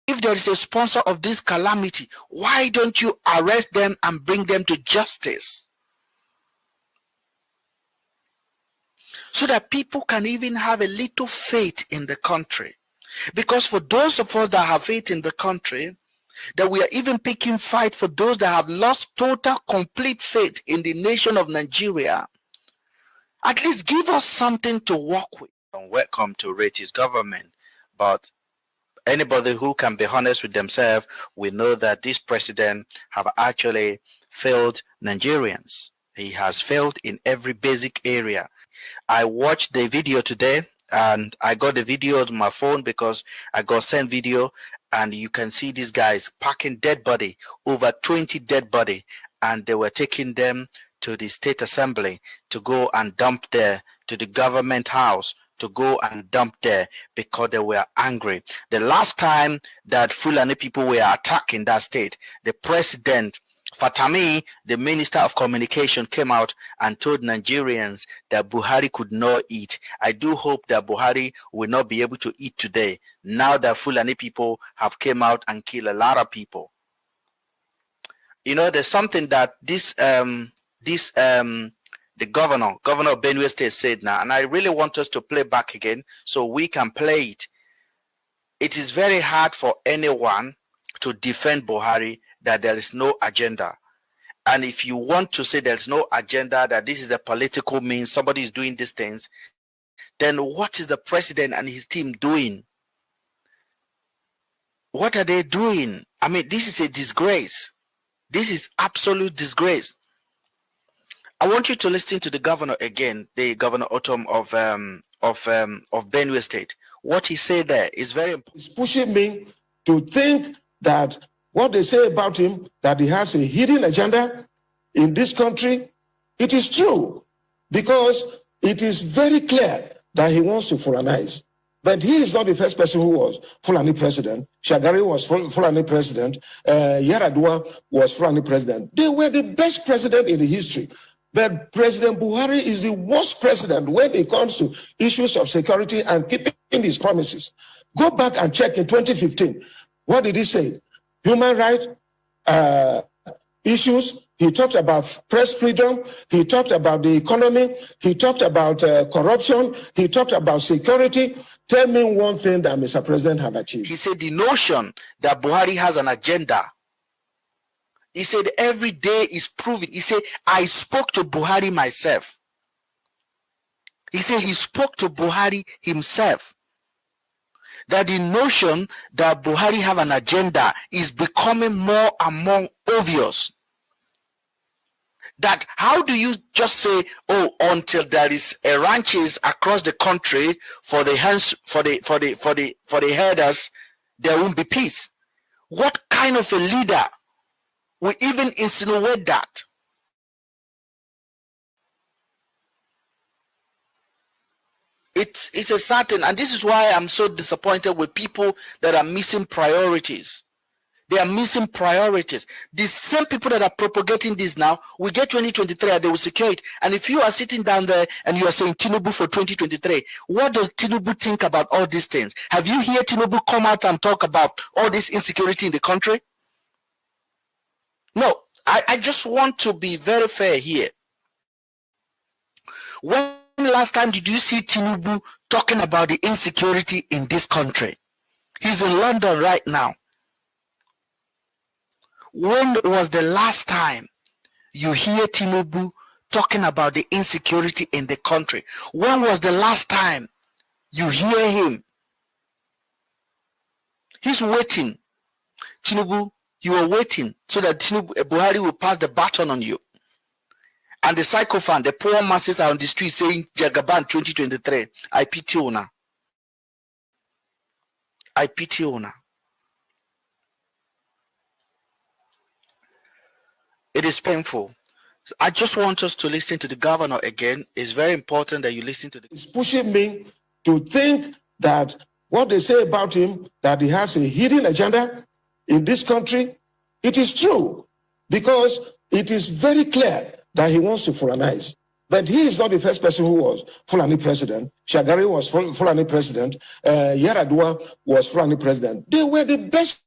if there is a sponsor of this calamity, why don't you arrest them and bring them to justice? So that people can even have a little faith in the country. Because for those of us that have faith in the country, that we are even picking fight for those that have lost total, complete faith in the nation of Nigeria, at least give us something to work with. Welcome to rate his government, but anybody who can be honest with themselves will know that this president have actually failed Nigerians. He has failed in every basic area. I watched the video today, and I got the video on my phone because I got sent video, and you can see these guys packing dead body, over 20 dead body, and they were taking them to the state assembly to go and dump there, to the government house to go and dump there because they were angry. The last time that Fulani people were attacked in that state, the president, Fatami, the minister of communication, came out and told Nigerians that Buhari could not eat. I do hope that Buhari will not be able to eat today, now that Fulani people have came out and killed a lot of people. You know, there's something that the governor of Benue State said now, and I really want us to play back again so we can play it. It is very hard for anyone to defend Buhari that there is no agenda. And if you want to say there's no agenda, that this is a political means, somebody is doing these things, then what is the president and his team doing? What are they doing? I mean, this is a disgrace. This is absolute disgrace. I want you to listen to the governor again, the Governor Otom of Benue State. What he said there is very important. It's pushing me to think that what they say about him, that he has a hidden agenda in this country, it is true, because it is very clear that he wants to Fulanize. But he is not the first person who was Fulani president. Shagari was Fulani president. Yaradua was Fulani president. They were the best president in the history. But President Buhari is the worst president when it comes to issues of security and keeping his promises. Go back and check in 2015. What did he say? Human rights issues. He talked about press freedom. He talked about the economy. He talked about corruption. He talked about security. Tell me one thing that Mr. President have achieved. He said the notion that Buhari has an agenda. He said every day is proving. He said, I spoke to Buhari myself. He said he spoke to Buhari himself. That the notion that Buhari have an agenda is becoming more and more obvious. That how do you just say, oh, until there is a ranches across the country for the herders, there won't be peace. What kind of a leader we even insinuate that? It's a certain, and this is why I'm so disappointed with people that are missing priorities. They are missing priorities. The same people that are propagating this now, we get 2023 and they will secure it. And if you are sitting down there and you are saying Tinubu for 2023, what does Tinubu think about all these things? Have you heard Tinubu come out and talk about all this insecurity in the country? No, I just want to be very fair here. When last time did you see Tinubu talking about the insecurity in this country? He's in London right now. When was the last time you hear Tinubu talking about the insecurity in the country? When was the last time you hear him? He's waiting. Tinubu, you are waiting so that Buhari will pass the baton on you. And the sycophant, the poor masses are on the street saying Jagaban 2023. I pity Ona. I pity Ona. It is painful. So I just want us to listen to the governor again. It's very important that you listen to the. It's pushing me to think that what they say about him, that he has a hidden agenda in this country, it is true, because it is very clear that he wants to Fulanize. But he is not the first person who was Fulani president. Shagari was Fulani president. Yaradua was Fulani president. They were the best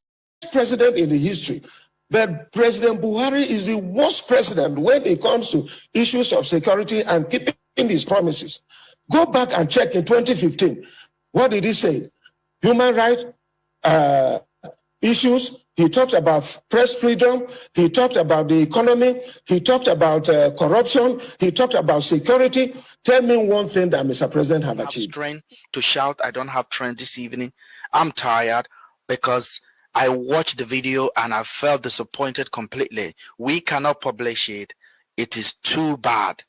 president in the history. But President Buhari is the worst president when it comes to issues of security and keeping his promises. Go back and check in 2015. What did he say? Human rights issues. He talked about press freedom. He talked about the economy. He talked about corruption. He talked about security. Tell me one thing that Mr. President had achieved. Strength to shout. I don't have strength this evening. I'm tired because I watched the video and I felt disappointed completely. We cannot publish it. It is too bad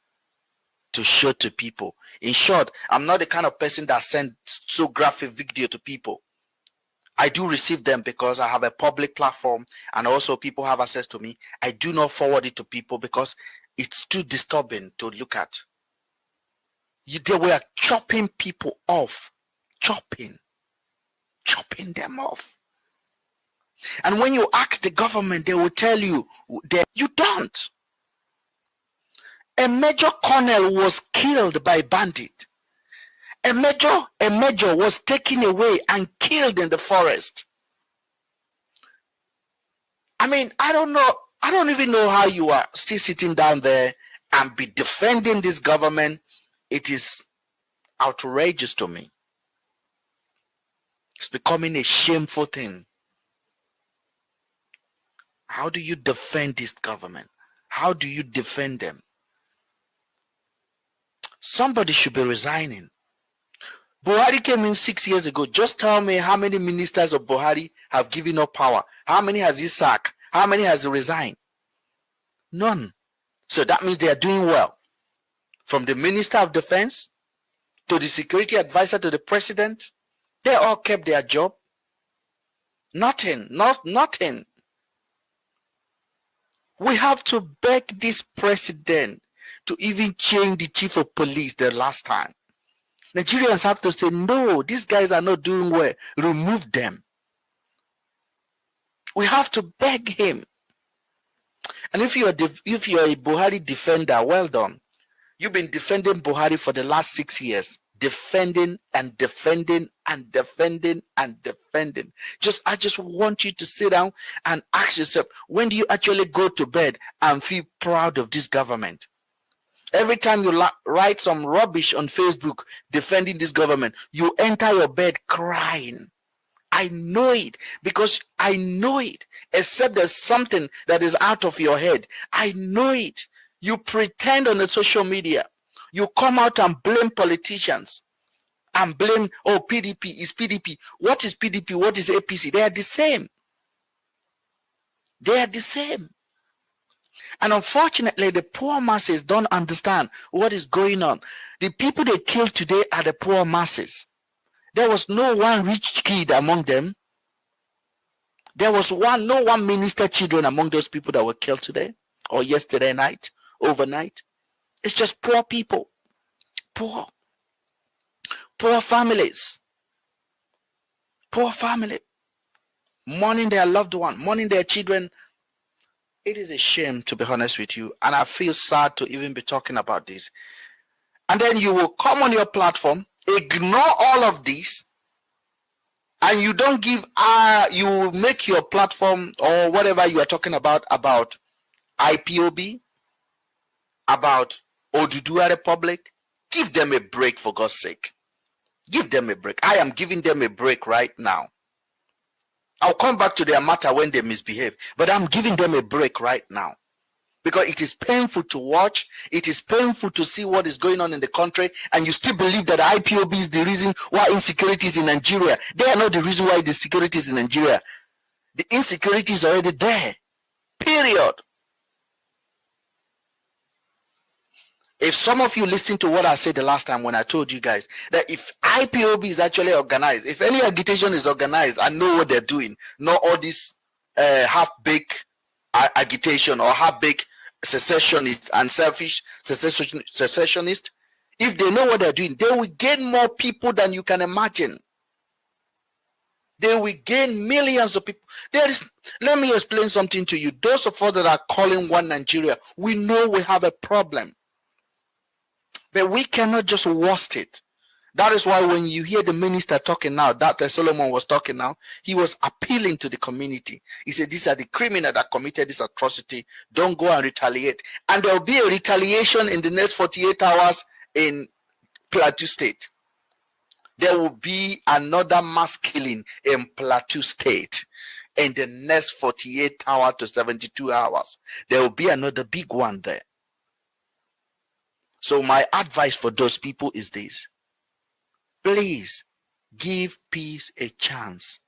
to show to people. In short, I'm not the kind of person that sends so graphic video to people. I do receive them because I have a public platform and also people have access to me. I do not forward it to people because it's too disturbing to look at. They were chopping people off. Chopping them off. And when you ask the government, they will tell you that you don't. A major colonel was killed by bandit. A major was taken away and killed in the forest. I mean, I don't even know how you are still sitting down there and be defending this government. It is outrageous to me. It's becoming a shameful thing. How do you defend this government? How do you defend them? Somebody should be resigning. Buhari came in 6 years ago. Just tell me how many ministers of Buhari have given up power. How many has he sacked? How many has he resigned? None. So that means they are doing well. From the Minister of Defense to the security advisor to the president, they all kept their job. Nothing. We have to beg this president to even change the chief of police the last time. Nigerians have to say, no, these guys are not doing well. Remove them. We have to beg him. And if you're a Buhari defender, well done. You've been defending Buhari for the last 6 years. Defending and defending and defending and defending. I just want you to sit down and ask yourself, when do you actually go to bed and feel proud of this government? Every time you write some rubbish on Facebook defending this government, you enter your bed crying. I know it because I know it. Except there's something that is out of your head. I know it. You pretend on the social media. You come out and blame politicians and blame, oh, PDP is PDP. What is PDP? What is APC? They are the same. They are the same. And unfortunately, the poor masses don't understand what is going on. The people they killed today are the poor masses. There was no one rich kid among them. There was no one minister children among those people that were killed today or yesterday night, overnight. It's just poor people. Poor families. Poor family. Mourning their loved one, mourning their children. It is a shame, to be honest with you, and I feel sad to even be talking about this. And then you will come on your platform, ignore all of this, and you don't give, you make your platform or whatever you are talking about IPOB, about Oduduwa Republic. Give them a break, for God's sake. Give them a break. I am giving them a break right now. I'll come back to their matter when they misbehave, but I'm giving them a break right now because it is painful to watch. It is painful to see what is going on in the country, and you still believe that IPOB is the reason why insecurity is in Nigeria. They are not the reason why the security is in Nigeria. The insecurity is already there. Period. If some of you listened to what I said the last time when I told you guys that if IPOB is actually organized, if any agitation is organized, I know what they're doing, not all this half-baked agitation or half-baked secessionist and selfish secessionist. If they know what they're doing, they will gain more people than you can imagine. They will gain millions of people. Let me explain something to you. Those of us that are calling one Nigeria, we know we have a problem. But we cannot just worst it. That is why when you hear the minister talking now, that Solomon was talking now, he was appealing to the community. He said, these are the criminals that committed this atrocity. Don't go and retaliate. And there will be a retaliation in the next 48 hours in Plateau State. There will be another mass killing in Plateau State in the next 48 hours to 72 hours. There will be another big one there. So my advice for those people is this. Please give peace a chance.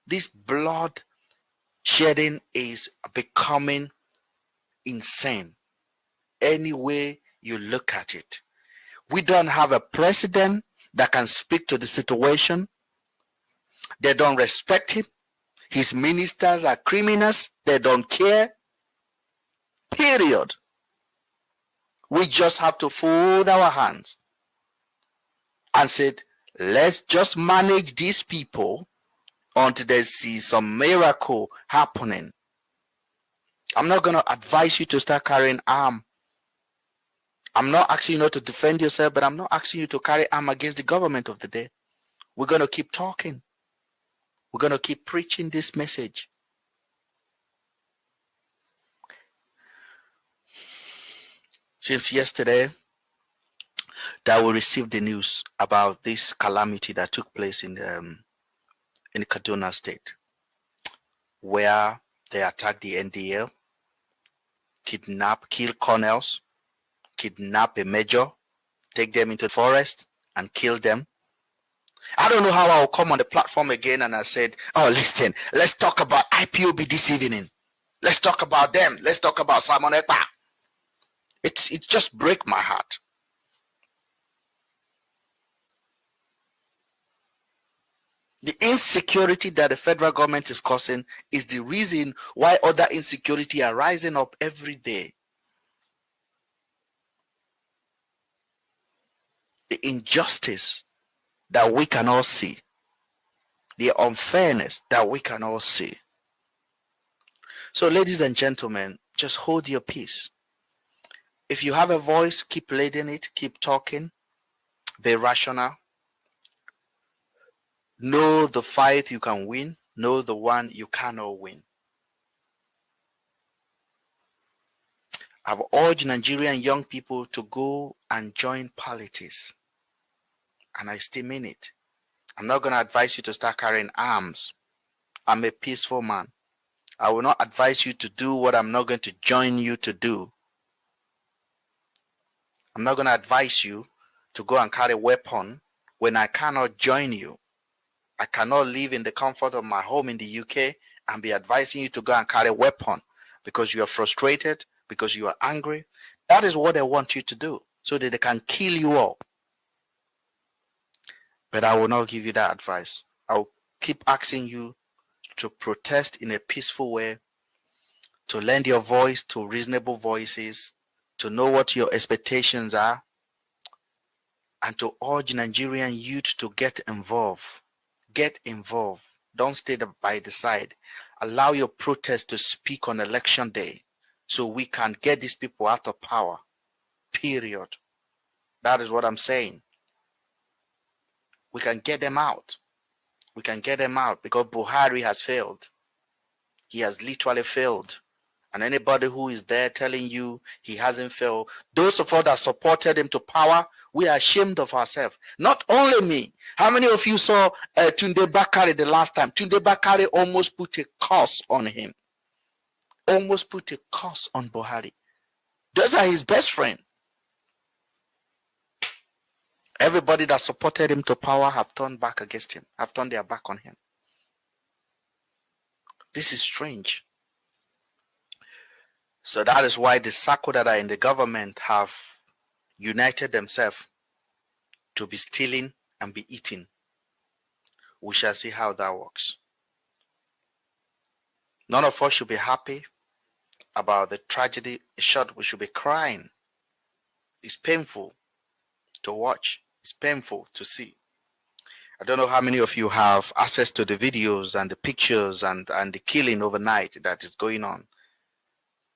This blood shedding is becoming insane. Any way you look at it. We don't have a president that can speak to the situation. They don't respect him. His ministers are criminals. They don't care. Period. We just have to fold our hands and said, let's just manage these people until they see some miracle happening. I'm not going to advise you to start carrying arm. I'm not asking you not to defend yourself, but I'm not asking you to carry arm against the government of the day. We're going to keep talking. We're going to keep preaching this message. Since yesterday, that we received the news about this calamity that took place in Kaduna State, where they attacked the NDL, kill colonels, kidnap a major, take them into the forest and kill them. I don't know how I'll come on the platform again and I said, oh, listen, let's talk about IPOB this evening. Let's talk about them. Let's talk about Simon Ekpa. It just breaks my heart. The insecurity that the federal government is causing is the reason why other insecurity are rising up every day. The injustice that we can all see, the unfairness that we can all see. So, ladies and gentlemen, just hold your peace. If you have a voice, keep leading it, keep talking, be rational. Know the fight you can win, know the one you cannot win. I've urged Nigerian young people to go and join politics. And I still mean it. I'm not going to advise you to start carrying arms. I'm a peaceful man. I will not advise you to do what I'm not going to join you to do. I'm not going to advise you to go and carry a weapon when I cannot join you. I cannot live in the comfort of my home in the UK and be advising you to go and carry a weapon because you are frustrated, because you are angry. That is what they want you to do so that they can kill you all. But I will not give you that advice. I'll keep asking you to protest in a peaceful way, to lend your voice to reasonable voices, to know what your expectations are, and to urge Nigerian youth to get involved. Get involved. Don't stay by the side. Allow your protest to speak on election day so we can get these people out of power. Period. That is what I'm saying. We can get them out. We can get them out because Buhari has failed. He has literally failed. And anybody who is there telling you he hasn't failed, those of us that supported him to power, we are ashamed of ourselves. Not only me. How many of you saw Tunde Bakari the last time? Tunde Bakari almost put a curse on him. Almost put a curse on Buhari. Those are his best friends. Everybody that supported him to power have turned back against him, have turned their back on him. This is strange. So that is why the circle that are in the government have united themselves to be stealing and be eating. We shall see how that works. None of us should be happy about the tragedy. In short, we should be crying. It's painful to watch. It's painful to see. I don't know how many of you have access to the videos and the pictures and the killing overnight that is going on.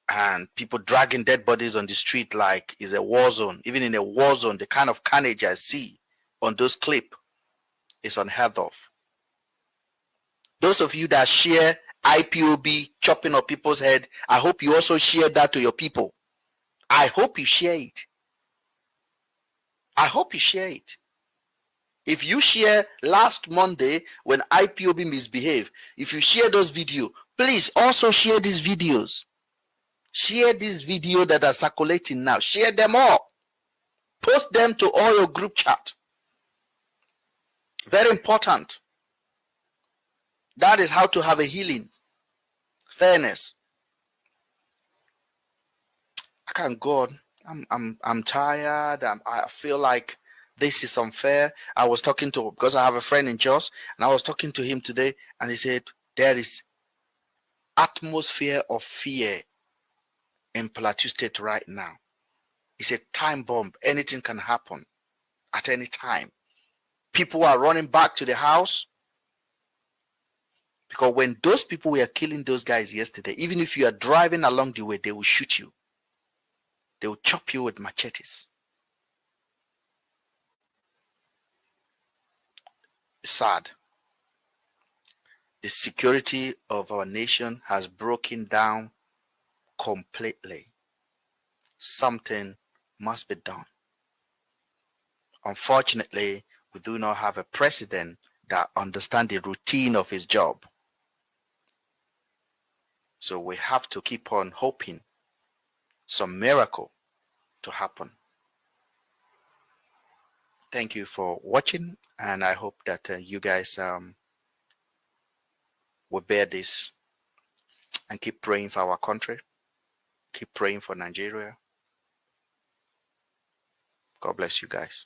and people dragging dead bodies on the street like it's a war zone. Even in a war zone, the kind of carnage I see on those clips is unheard of. Those of you that share IPOB chopping up people's head, I hope you also share that to your people. I hope you share it. I hope you share it. If you share last Monday when IPOB misbehaved, if you share those videos, please also share these videos. Share these videos that are circulating now. Share them all. Post them to all your group chat. Very important. That is how to have a healing. Fairness. I can't go on. I'm tired. I feel like this is unfair. I was talking to, because I have a friend in Jos, and I was talking to him today, and he said there is atmosphere of fear in Plateau State right now. It's a time bomb. Anything can happen at any time. People are running back to the house because when those people were killing those guys yesterday, even if you are driving along the way, they will shoot you. They will chop you with machetes. It's sad. The security of our nation has broken down completely. Something must be done. Unfortunately, we do not have a president that understands the routine of his job. So we have to keep on hoping some miracle to happen. Thank you for watching, and I hope that you guys will bear this and keep praying for our country. Keep praying for Nigeria. God bless you guys.